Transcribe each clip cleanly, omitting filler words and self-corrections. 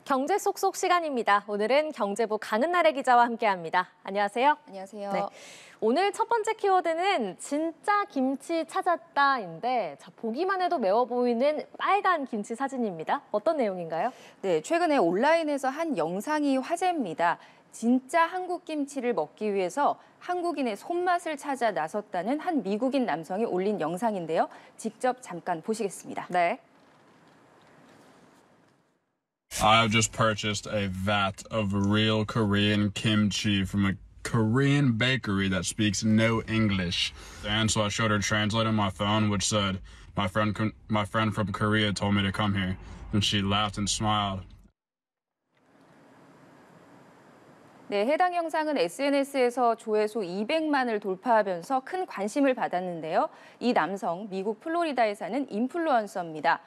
경제 쏙쏙 시간입니다. 오늘은 경제부 강은나래 기자와 함께합니다. 안녕하세요. 안녕하세요. 네. 오늘 첫 번째 키워드는 진짜 김치 찾았다인데 보기만 해도 매워 보이는 빨간 김치 사진입니다. 어떤 내용인가요? 네, 최근에 온라인에서 한 영상이 화제입니다. 진짜 한국 김치를 먹기 위해서 한국인의 손맛을 찾아 나섰다는 한 미국인 남성이 올린 영상인데요. 직접 잠깐 보시겠습니다. 네. I've just purchased a vat of real Korean kimchi from a Korean bakery that speaks no English. And so I showed her a translator on my phone, which said, my friend from Korea told me to come here. And she laughed and smiled. 네, 해당 영상은 SNS에서 조회수 200만을 돌파하면서 큰 관심을 받았는데요. 이 남성, 미국 플로리다에 사는 인플루언서입니다.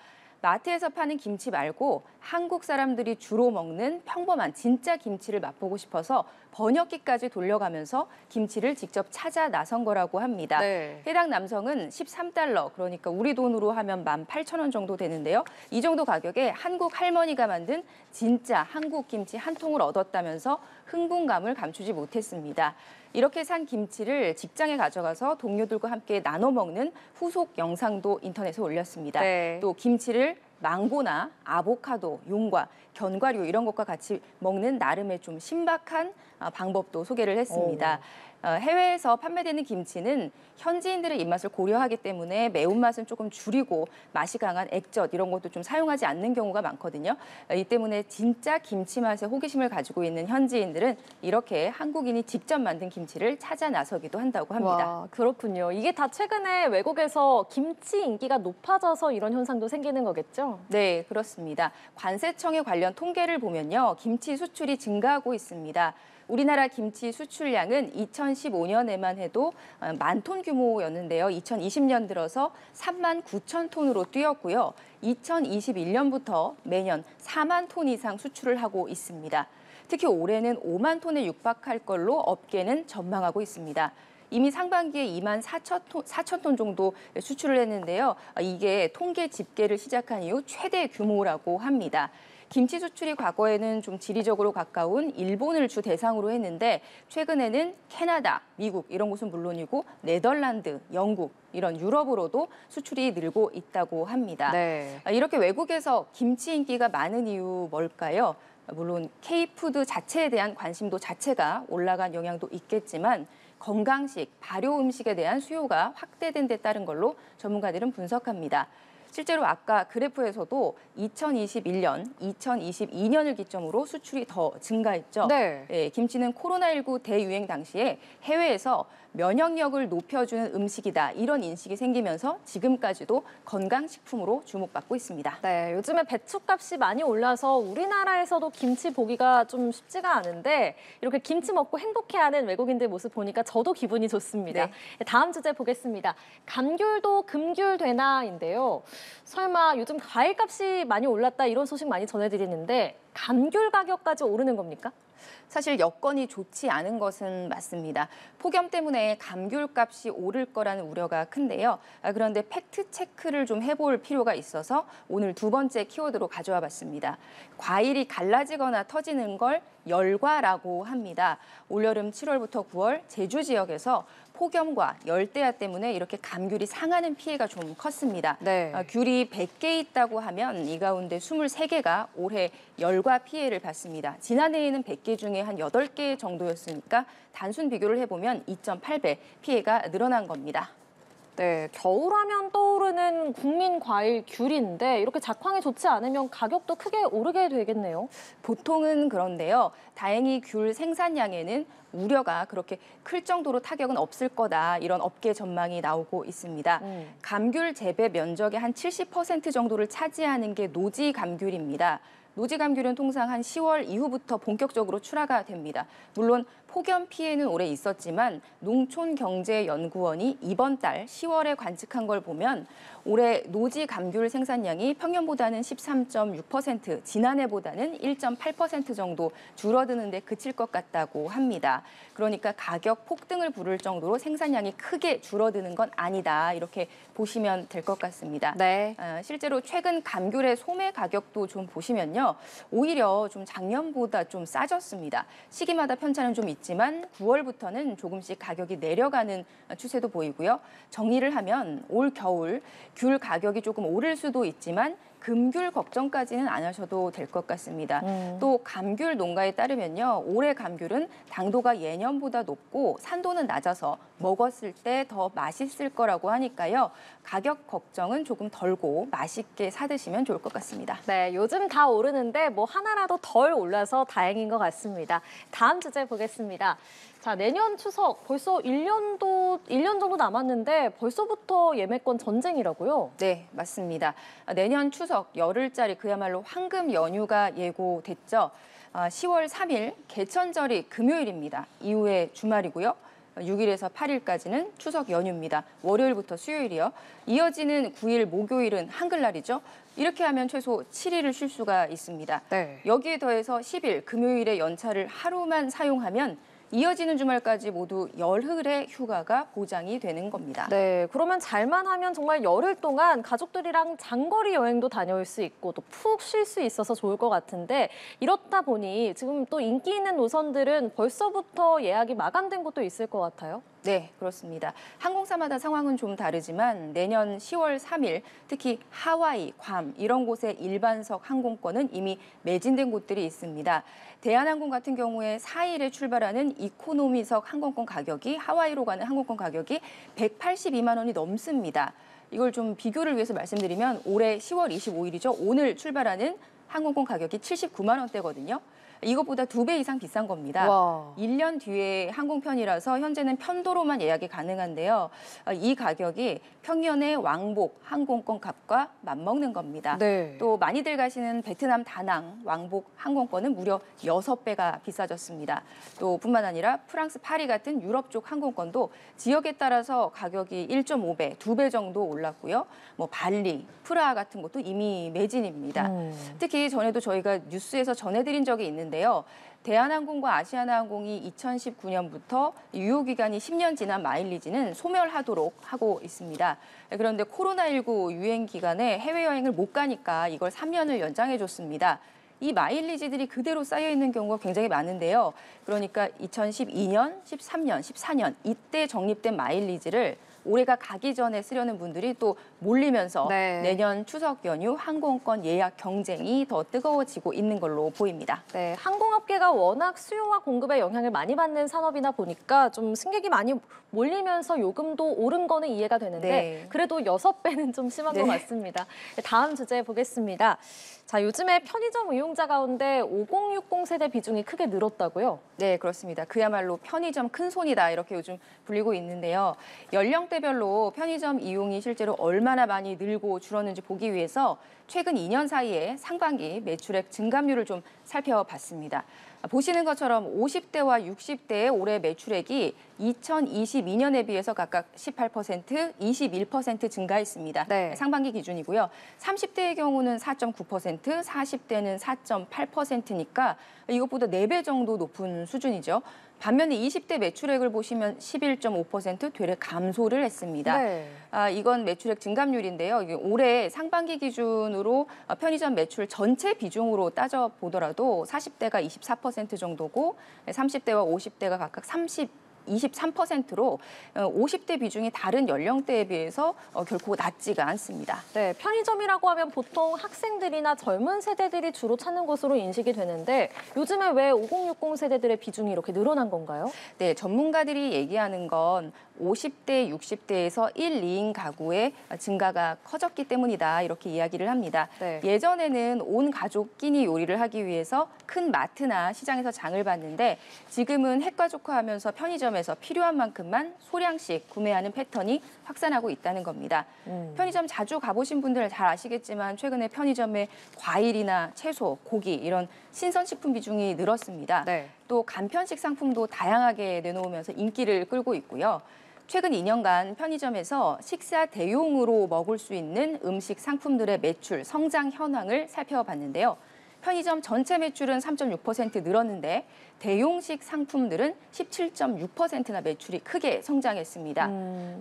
마트에서 파는 김치 말고 한국 사람들이 주로 먹는 평범한 진짜 김치를 맛보고 싶어서 번역기까지 돌려가면서 김치를 직접 찾아 나선 거라고 합니다. 네. 해당 남성은 13달러, 그러니까 우리 돈으로 하면 18,000원 정도 되는데요. 이 정도 가격에 한국 할머니가 만든 진짜 한국 김치 한 통을 얻었다면서 흥분감을 감추지 못했습니다. 이렇게 산 김치를 직장에 가져가서 동료들과 함께 나눠 먹는 후속 영상도 인터넷에 올렸습니다. 네. 또 김치를 망고나 아보카도, 용과, 견과류 이런 것과 같이 먹는 나름의 좀 신박한 방법도 소개를 했습니다. 해외에서 판매되는 김치는 현지인들의 입맛을 고려하기 때문에 매운맛은 조금 줄이고 맛이 강한 액젓 이런 것도 좀 사용하지 않는 경우가 많거든요. 이 때문에 진짜 김치 맛에 호기심을 가지고 있는 현지인들은 이렇게 한국인이 직접 만든 김치를 찾아 나서기도 한다고 합니다. 와, 그렇군요. 이게 다 최근에 외국에서 김치 인기가 높아져서 이런 현상도 생기는 거겠죠? 네, 그렇습니다. 관세청의 관련 통계를 보면요. 김치 수출이 증가하고 있습니다. 우리나라 김치 수출량은 2015년에만 해도 10,000톤 규모였는데요. 2020년 들어서 39,000톤으로 뛰었고요. 2021년부터 매년 4만 톤 이상 수출을 하고 있습니다. 특히 올해는 5만 톤에 육박할 걸로 업계는 전망하고 있습니다. 이미 상반기에 2만 4천 톤 정도 수출을 했는데요. 이게 통계 집계를 시작한 이후 최대 규모라고 합니다. 김치 수출이 과거에는 좀 지리적으로 가까운 일본을 주 대상으로 했는데 최근에는 캐나다, 미국 이런 곳은 물론이고 네덜란드, 영국 이런 유럽으로도 수출이 늘고 있다고 합니다. 네. 이렇게 외국에서 김치 인기가 많은 이유 뭘까요? 물론 K푸드 자체에 대한 관심도 자체가 올라간 영향도 있겠지만 건강식, 발효 음식에 대한 수요가 확대된 데 따른 걸로 전문가들은 분석합니다. 실제로 아까 그래프에서도 2021년, 2022년을 기점으로 수출이 더 증가했죠. 네. 네, 김치는 코로나19 대유행 당시에 해외에서 면역력을 높여주는 음식이다 이런 인식이 생기면서 지금까지도 건강식품으로 주목받고 있습니다. 네, 요즘에 배추값이 많이 올라서 우리나라에서도 김치 보기가 좀 쉽지가 않은데 이렇게 김치 먹고 행복해하는 외국인들 모습 보니까 저도 기분이 좋습니다. 네. 다음 주제 보겠습니다. 감귤도 금귤되나인데요. 설마 요즘 과일값이 많이 올랐다 이런 소식 많이 전해드리는데 감귤 가격까지 오르는 겁니까? 사실 여건이 좋지 않은 것은 맞습니다. 폭염 때문에 감귤값이 오를 거라는 우려가 큰데요. 그런데 팩트 체크를 좀 해볼 필요가 있어서 오늘 두 번째 키워드로 가져와 봤습니다. 과일이 갈라지거나 터지는 걸 열과라고 합니다. 올여름 7월부터 9월 제주 지역에서 폭염과 열대야 때문에 이렇게 감귤이 상하는 피해가 좀 컸습니다. 네. 귤이 100개 있다고 하면 이 가운데 23개가 올해 열과 피해를 봤습니다. 지난해에는 100개 중에 한 8개 정도였으니까 단순 비교를 해보면 2.8배 피해가 늘어난 겁니다. 네, 겨울하면 떠오르는 국민 과일 귤인데 이렇게 작황이 좋지 않으면 가격도 크게 오르게 되겠네요. 보통은 그런데요. 다행히 귤 생산량에는 우려가 그렇게 클 정도로 타격은 없을 거다 이런 업계 전망이 나오고 있습니다. 감귤 재배 면적의 한 70% 정도를 차지하는 게 노지 감귤입니다. 노지 감귤은 통상 한 10월 이후부터 본격적으로 출하가 됩니다. 물론 폭염 피해는 올해 있었지만 농촌경제연구원이 이번 달 10월에 관측한 걸 보면 올해 노지 감귤 생산량이 평년보다는 13.6%, 지난해보다는 1.8% 정도 줄어드는 데 그칠 것 같다고 합니다. 그러니까 가격 폭등을 부를 정도로 생산량이 크게 줄어드는 건 아니다. 이렇게 보시면 될 것 같습니다. 네. 실제로 최근 감귤의 소매 가격도 좀 보시면요. 오히려 좀 작년보다 좀 싸졌습니다. 시기마다 편차는 좀 있지만 9월부터는 조금씩 가격이 내려가는 추세도 보이고요. 정리를 하면 올 겨울 귤 가격이 조금 오를 수도 있지만 금귤 걱정까지는 안 하셔도 될 것 같습니다. 또 감귤 농가에 따르면요. 올해 감귤은 당도가 예년보다 높고 산도는 낮아서 먹었을 때 더 맛있을 거라고 하니까요. 가격 걱정은 조금 덜고 맛있게 사 드시면 좋을 것 같습니다. 네, 요즘 다 오르는데 뭐 하나라도 덜 올라서 다행인 것 같습니다. 다음 주제 보겠습니다. 자, 내년 추석 벌써 1년 정도 남았는데 벌써부터 예매권 전쟁이라고요? 네, 맞습니다. 내년 추석 열흘짜리 그야말로 황금 연휴가 예고됐죠. 10월 3일 개천절이 금요일입니다. 이후에 주말이고요. 6일에서 8일까지는 추석 연휴입니다. 월요일부터 수요일이요. 이어지는 9일 목요일은 한글날이죠. 이렇게 하면 최소 7일을 쉴 수가 있습니다. 네. 여기에 더해서 10일 금요일의 연차를 하루만 사용하면 이어지는 주말까지 모두 열흘의 휴가가 보장이 되는 겁니다. 네, 그러면 잘만 하면 정말 열흘 동안 가족들이랑 장거리 여행도 다녀올 수 있고 또 푹 쉴 수 있어서 좋을 것 같은데 이렇다 보니 지금 또 인기 있는 노선들은 벌써부터 예약이 마감된 곳도 있을 것 같아요. 네, 그렇습니다. 항공사마다 상황은 좀 다르지만 내년 10월 3일 특히 하와이, 괌 이런 곳의 일반석 항공권은 이미 매진된 곳들이 있습니다. 대한항공 같은 경우에 4일에 출발하는 이코노미석 항공권 가격이 하와이로 가는 항공권 가격이 182만 원이 넘습니다. 이걸 좀 비교를 위해서 말씀드리면 올해 10월 25일이죠. 오늘 출발하는 항공권 가격이 79만 원대거든요. 이것보다 2배 이상 비싼 겁니다. 와. 1년 뒤에 항공편이라서 현재는 편도로만 예약이 가능한데요. 이 가격이 평년의 왕복 항공권 값과 맞먹는 겁니다. 네. 또 많이들 가시는 베트남 다낭 왕복 항공권은 무려 6배가 비싸졌습니다. 또 뿐만 아니라 프랑스 파리 같은 유럽 쪽 항공권도 지역에 따라서 가격이 1.5배, 2배 정도 올랐고요. 뭐 발리, 프라하 같은 것도 이미 매진입니다. 특히 전에도 저희가 뉴스에서 전해드린 적이 있는데요. 대한항공과 아시아나항공이 2019년부터 유효기간이 10년 지난 마일리지는 소멸하도록 하고 있습니다. 그런데 코로나19 유행 기간에 해외여행을 못 가니까 이걸 3년을 연장해줬습니다. 이 마일리지들이 그대로 쌓여있는 경우가 굉장히 많은데요. 그러니까 2012년, 13년, 14년 이때 적립된 마일리지를 올해가 가기 전에 쓰려는 분들이 또 몰리면서 네. 내년 추석 연휴 항공권 예약 경쟁이 더 뜨거워지고 있는 걸로 보입니다. 네, 항공업계가 워낙 수요와 공급에 영향을 많이 받는 산업이다 보니까 좀 승객이 많이 몰리면서 요금도 오른 거는 이해가 되는데 네. 그래도 6배는 좀 심한 것 같습니다. 다음 주제 보겠습니다. 자, 요즘에 편의점 이용자 가운데 5060 세대 비중이 크게 늘었다고요? 네, 그렇습니다. 그야말로 편의점 큰손이다 이렇게 요즘 불리고 있는데요. 연령대별로 편의점 이용이 실제로 얼마나 많이 늘고 줄었는지 보기 위해서 최근 2년 사이에 상반기 매출액 증감률을 좀 살펴봤습니다. 보시는 것처럼 50대와 60대의 올해 매출액이 2022년에 비해서 각각 18%, 21% 증가했습니다. 네. 상반기 기준이고요. 30대의 경우는 4.9%, 40대는 4.8%니까 이것보다 4배 정도 높은 수준이죠. 반면에 20대 매출액을 보시면 11.5% 되레 감소를 했습니다. 네. 이건 매출액 증감률인데요. 이게 올해 상반기 기준으로 편의점 매출 전체 비중으로 따져보더라도 40대가 24% 정도고 30대와 50대가 각각 23%로 50대 비중이 다른 연령대에 비해서 결코 낮지가 않습니다. 네, 편의점이라고 하면 보통 학생들이나 젊은 세대들이 주로 찾는 곳으로 인식이 되는데 요즘에 왜 5060 세대들의 비중이 이렇게 늘어난 건가요? 네, 전문가들이 얘기하는 건 50대, 60대에서 1, 2인 가구의 증가가 커졌기 때문이다 이렇게 이야기를 합니다. 네. 예전에는 온 가족 끼니 요리를 하기 위해서 큰 마트나 시장에서 장을 봤는데 지금은 핵가족화하면서 편의점에서 필요한 만큼만 소량씩 구매하는 패턴이 확산하고 있다는 겁니다. 편의점 자주 가보신 분들은 잘 아시겠지만 최근에 편의점에 과일이나 채소, 고기 이런 신선식품 비중이 늘었습니다. 네. 또 간편식 상품도 다양하게 내놓으면서 인기를 끌고 있고요. 최근 2년간 편의점에서 식사 대용으로 먹을 수 있는 음식 상품들의 매출 성장 현황을 살펴봤는데요. 편의점 전체 매출은 3.6% 늘었는데 대용식 상품들은 17.6%나 매출이 크게 성장했습니다.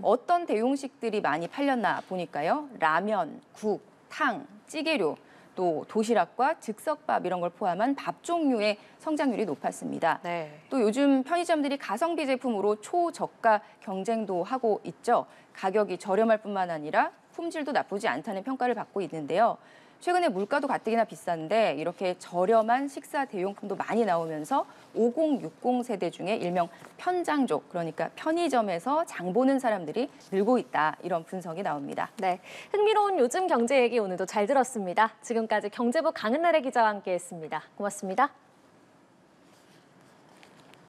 어떤 대용식들이 많이 팔렸나 보니까요. 라면, 국, 탕, 찌개류, 또 도시락과 즉석밥 이런 걸 포함한 밥 종류의 성장률이 높았습니다. 네. 또 요즘 편의점들이 가성비 제품으로 초저가 경쟁도 하고 있죠. 가격이 저렴할 뿐만 아니라 품질도 나쁘지 않다는 평가를 받고 있는데요. 최근에 물가도 가뜩이나 비싼데 이렇게 저렴한 식사 대용품도 많이 나오면서 5060 세대 중에 일명 편장족, 그러니까 편의점에서 장 보는 사람들이 늘고 있다. 이런 분석이 나옵니다. 네, 흥미로운 요즘 경제 얘기 오늘도 잘 들었습니다. 지금까지 경제부 강은나래 기자와 함께했습니다. 고맙습니다.